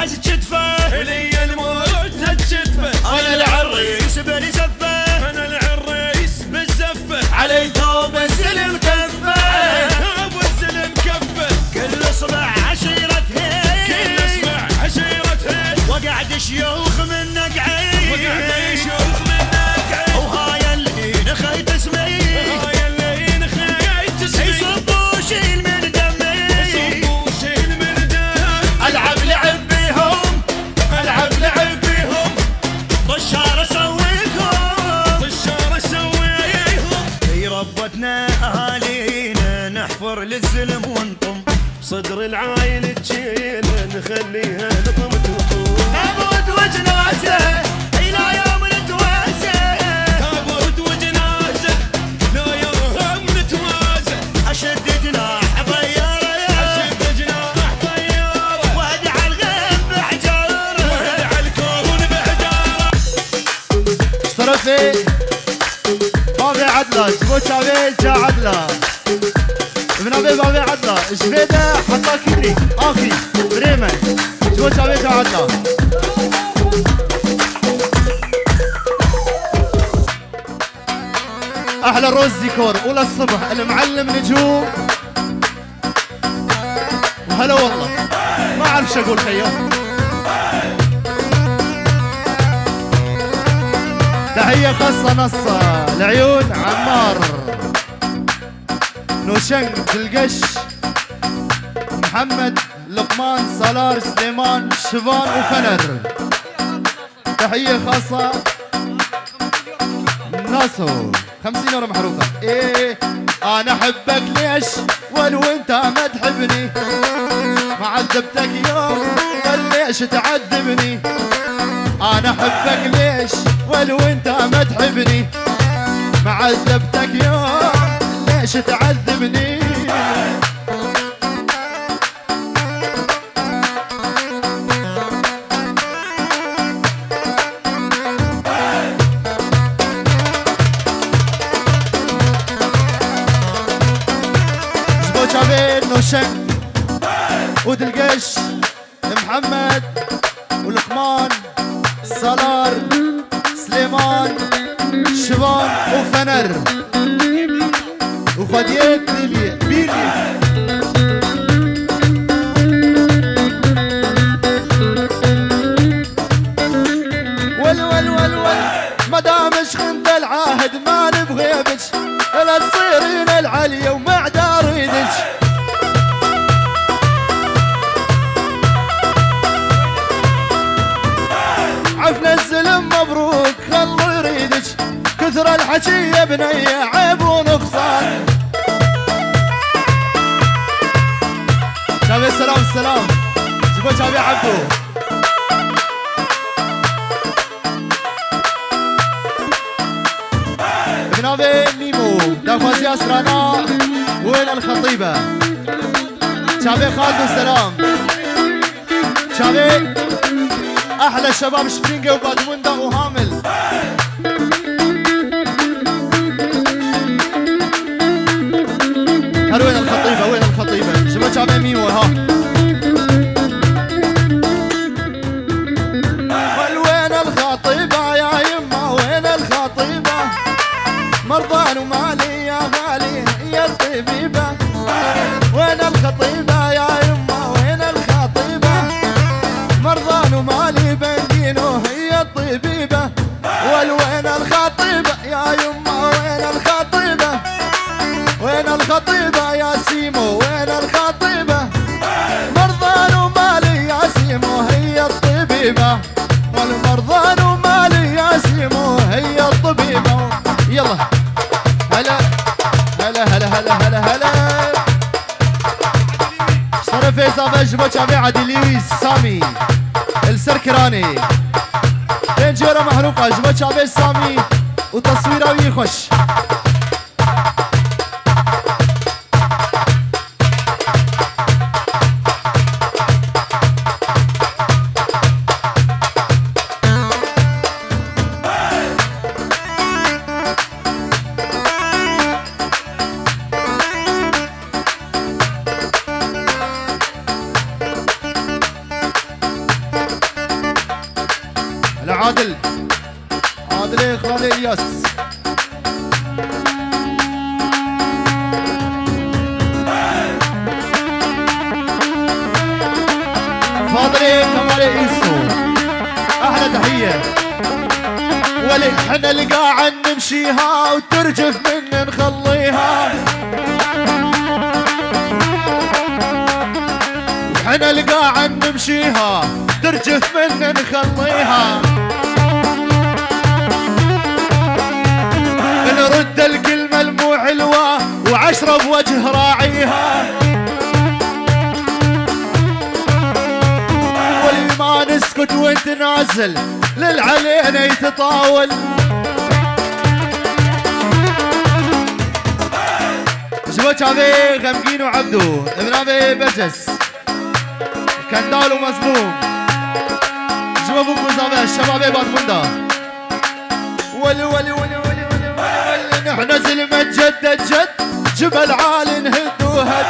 عز كتفه لي الموت هالشتفه. انا العريس بالزفه انا العريس بالزفه. علي ثوب الزلم كفه ابو الزلم كفه. كل اصبع عشيرته كل اصبع عشيرته. وقعد شيوخ من نقعي وقعد يشوف من نقعي. وهاي اللي نخيت اسمي هاي اللي نخيت اسمي. يصبوا شيل من دمي يصبوا شيل من دمي. العب لعب بيهم العب لعب بيهم. طشار اسويكم طشار اسويهم. في ربتنا اهالينا نحفر للزلم ونطم صدر العايل تشيل نخليها نطم تطوم. تابوت وجنازه الى يوم نتواسى تابوت وجنازه لا يوم نتوازى. اشد جناح طياره اشد جناح طياره. وادع الغيب بحجاره وادع الكون بحجاره. اشترفي بابي عدله جبوت شابي جا عدله ابن ابي بابي عدله جبيده حطا كبري اخي بريمن جبوت شابي جا عدله. احلى روز ديكور اولى الصبح المعلم نجوم وهلا والله ما اعرف شو اقول خيو. تحية خاصة نصة لعيون عمار نوشنق القش محمد لقمان صلار سليمان شبان وفنر. تحية خاصة ناسو 50 يورو محروقة. ايه انا احبك ليش ولو انت ما تحبني ما عذبتك يوم ليش تعذبني. انا احبك ليش ولو انت ما تحبني ما عذبتك يوم ليش تعذبني. زبوت عبيد نوشن ودلقش محمد ولقمان صلار سليمان شبان وفنر وخديت بيلي ول ما دامش خنت العهد ما نبغي بك لا تصيرين العليا ومع داريدك. عفنا الزلم مبروك خلوا يريدك كثر الحكي يا بنية عيب ونقصان. شابي السلام السلام جبوا شابي عبدو ابن ابي ميمو دافوسي اسرانا وين الخطيبة شابي خالد السلام شابي احلى الشباب شبرينجا وبادموندا وهامل. هل وين الخطيبة وين الخطيبة شباب شابي ميمو ها. هل وين الخطيبة يا يما وين الخطيبة مرضان ومالي يا غالي يا الطبيبة. وين الخطيبة يا يما وين الخطيبة مرضان ومالي بنجينو هي الطبيبة. والوين الخطيبة يا يما وين الخطيبة وين الخطيبة يا سيمو وين الخطيبة مرضان ومالي يا سيمو هي الطبيبة. والمرضان ومالي يا سيمو هي الطبيبة. يلا هلا هلا هلا هلا هلا هلا صرفي صافج بوشابي عدليوي سامي السركراني رينجيرا محروقة جبت شابي سامي وتصويره ويخش. عادل عادل خالي الياس فاضلي كمالي إيسو أحلى تحية ولي احنا اللي قاعد نمشيها وترجف من نخليها احنا اللي قاعد نمشيها ترجف من نخليها نرد الكلمة المو حلوة وعشرة بوجه راعيها واللي ما نسكت وانت نازل للعلينا يتطاول شباب ابي غمقين وعبدو ابن ابي برجس كندال ومظلوم شباب ابو زابه الشباب باتمندا ولي ولي ولي ولي ولي ولي نحن زلمة جد جد جبل عالي نهد وهد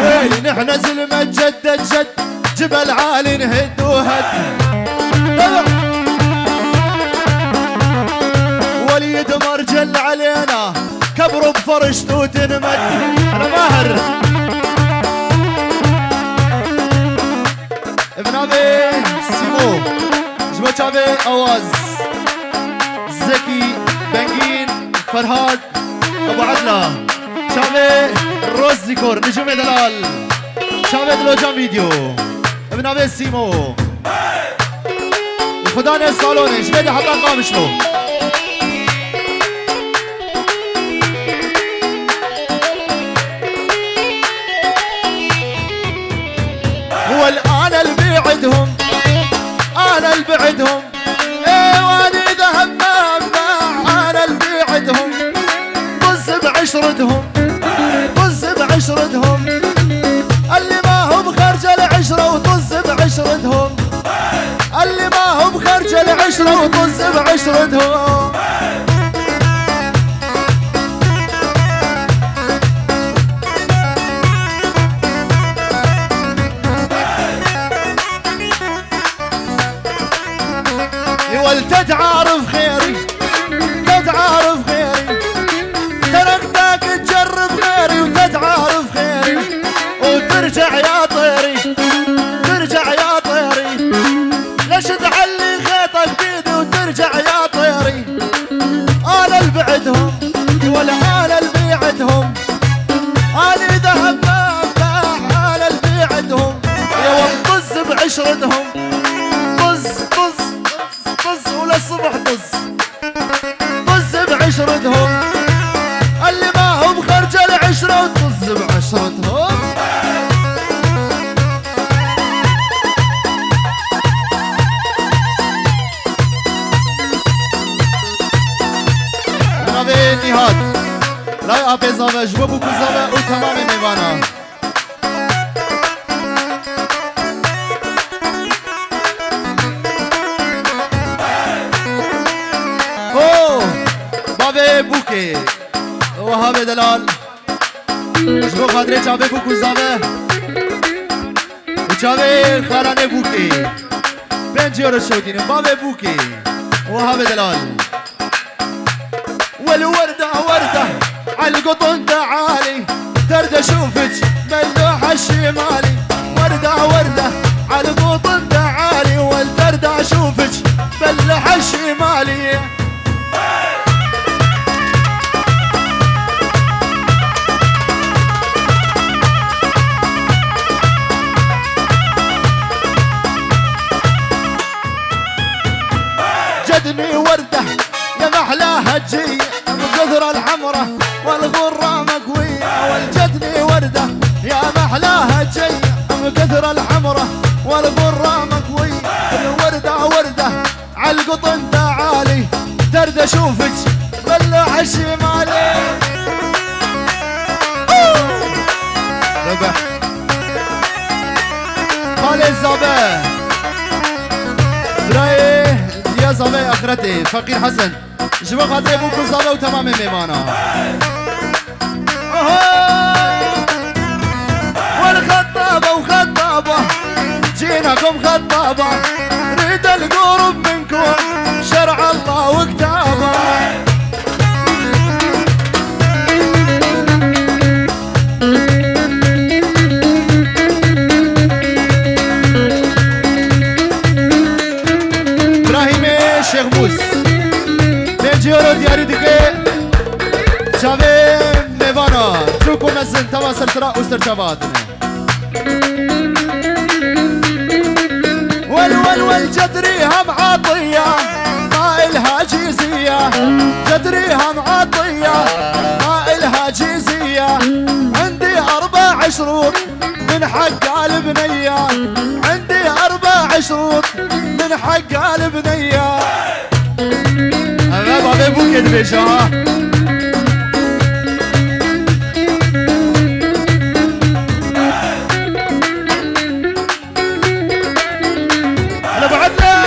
ويلي نحن زلمة جد جد جبل عالي نهد وهد وليد مرجل علينا كبروا بفرشته وتنمد انا ماهر ابن ابي سيمو جبت ابي اواز زكي بنجين فرهاد ابو عدله شابي روز ديكور نجوم دلال شابي دلوجان فيديو ابن ابي سيمو خداني الصالوني شبيدي حتى قامش له هو الان اللي بيعدهم انا اللي بعدهم واني ذهب ممنع انا اللي بيعدهم طز بعشرتهم طز بعشرتهم اللي ما هو بخرج العشرة وطز بعشرتهم اللي ما هو بخرج العشرة وطز بعشرتهم تتعارف خيري تتعارف خيري تركتك تجرب خيري وتتعارف خيري وترجع يا طيري ترجع يا طيري ليش تعلي خيطك بيدي وترجع يا طيري انا اللي بعدهم ولا انا اللي بيعدهم انا ذهب مبدع انا اللي بيعدهم يا وطز بعشرتهم طز طز طز وللصبح طز طز بعشرتهم اللي ما هو بخرج العشرة وطز بعشرتهم نابي نهاد لا ابي زابه جوابو كزابه وتمام نيفانا بوكي وهاب دلال شبو خاطري چاوه بوكو زاوه وچاوه خارانه بوكي بنجيورو شودين بابه بوكي وهاب دلال والوردة وردة عالقطن تعالي ترد اشوفك ملوحة الشمالي وردة وردة عالقطن تعالي والترد اشوفك ملوحة الشمالي جدني وردة يا محلاها تجي بقدر الحمرة والغرة مقوية والجدني وردة يا محلاها تجي بقدر الحمرة والغرة مقوية الوردة وردة عالقطن تعالي ترد اشوفك بلوح الشمالي ربح خالي الزابه براي يا زابي اخرتي فقير حسن شباب خاطري بوكو زابه وتمام ميمانا والخطابه وخطابه جينا جيناكم خطابة نريد القرب منكم شرع الله وكتابه. شیخ موس بنجیورو دیاری دیگه جاوه میوانا چوکو مزن توا سرسرا اوستر جوادنه ول جدري هم عطية ما إلها جيزية جدري هم عطية ما إلها جيزية عندي 4 شروط من حق البنية عندي 4 شروط من حق البنية أغاب أبي بوكيت بيشا أنا بعدنا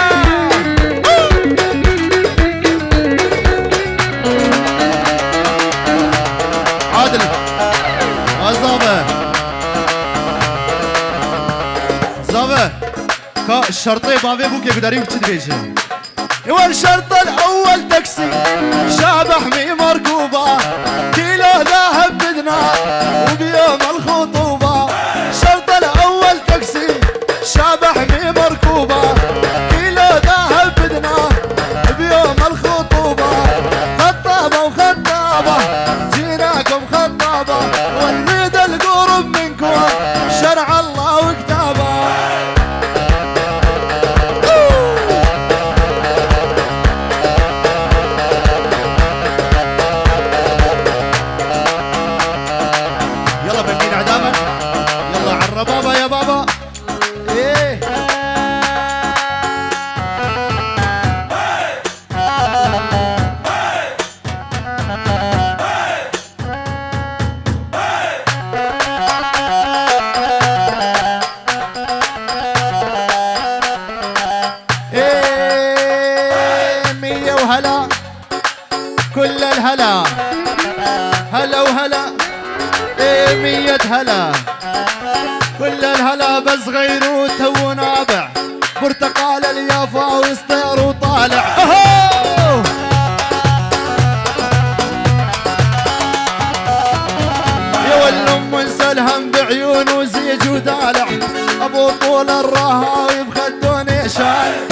عادل الزابة زابة الشرطي بابي بوكي بداري وكتد بيجي والشرط الأول تاكسي شابح مي مركوبة كيلو ذهب بدنا وبيوم الخطوبة الشرط الأول تاكسي شابح مي مركوبة كيلو ذهب بدنا بيوم الخطوبة خطابة وخطابة جيناكم خطابة ونريد القرب منكم شرع الله وكتابه. يلا بنين عدامك يلا عالربابة يا بابا ايه ايه 100 وهلا كل الهلا هلا وهلا ايه 100 هلا كل الهلا بس غيروا تو نابع برتقال اليافا ويصطير وطالع اهو يا والام انسى الهم بعيون وزيج ودالع ابو طول الرهاوي بخدوني شال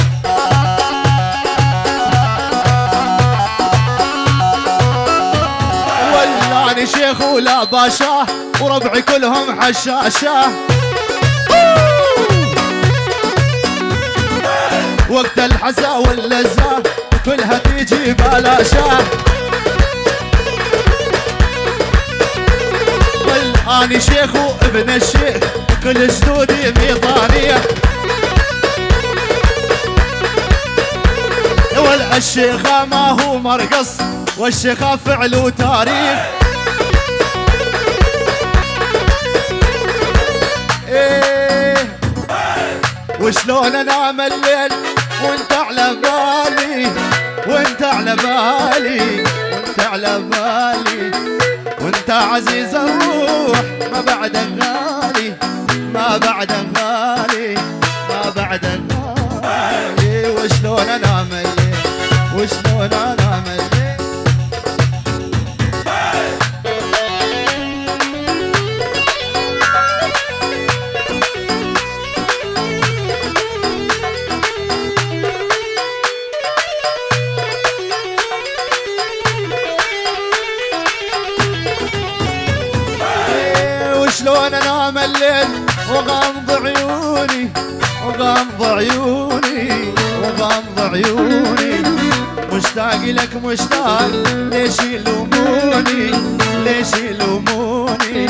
ولاني شيخ ولا باشا وربعي كلهم حشاشة وقت الحزا واللزة كلها تيجي بلاشة والآني شيخ وابن الشيخ كل جدودي ميطانية والشيخة ما هو مرقص والشيخة فعل وتاريخ ايه وشلون انام الليل وانت على بالي وانت على بالي وانت على بالي وانت عزيز الروح ما بعدك غالي ما بعدك غالي ما بعدك غالي وشلون انام الليل وشلون انام الليل شلون انام الليل وغمض عيوني وغمض عيوني وغمض عيوني مشتاق لك مشتاق ليش يلوموني ليش يلوموني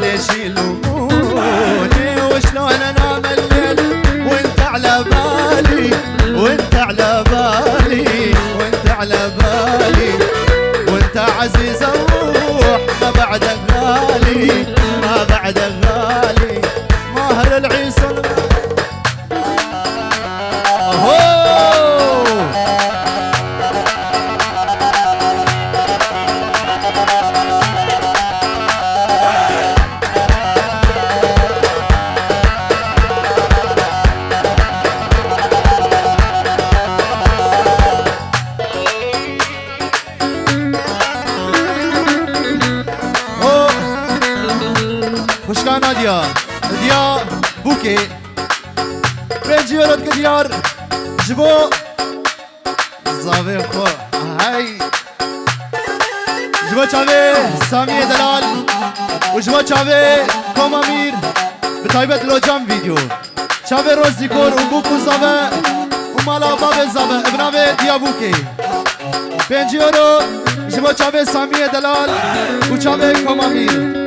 ليش يلوموني وشلون انام الليل وانت على بالي وانت على بالي وانت على بالي وانت عزيز الروح ما بعدك غالي ما بعدك غالي ماهر العيسى يا بوكي بنجيورة كديار جبو زافي خو هاي جبو شافي سامي دلال وجبو شافي كومامير بتايبت لو جام فيديو شافي روزي كور وبوكو زافي ومالا بابي زافي ابنافي ديابوكي بنجيورو جبو شافي سامي دلال وشافي كومامير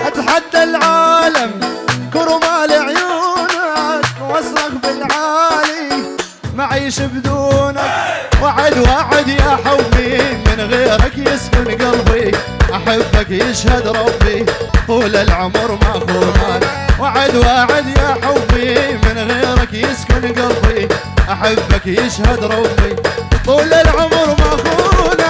اتحدى العالم كرمال عيونك واصرخ بالعالي ما عيش بدونك وعد وعد يا حبي من غيرك يسكن قلبي احبك يشهد ربي طول العمر ما خونك وعد وعد يا حبي من غيرك يسكن قلبي احبك يشهد ربي طول العمر ما خونك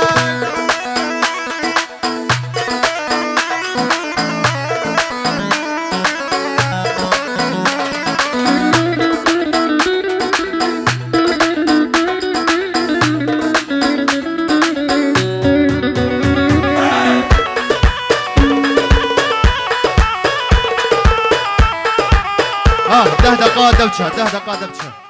ده دقات دبشه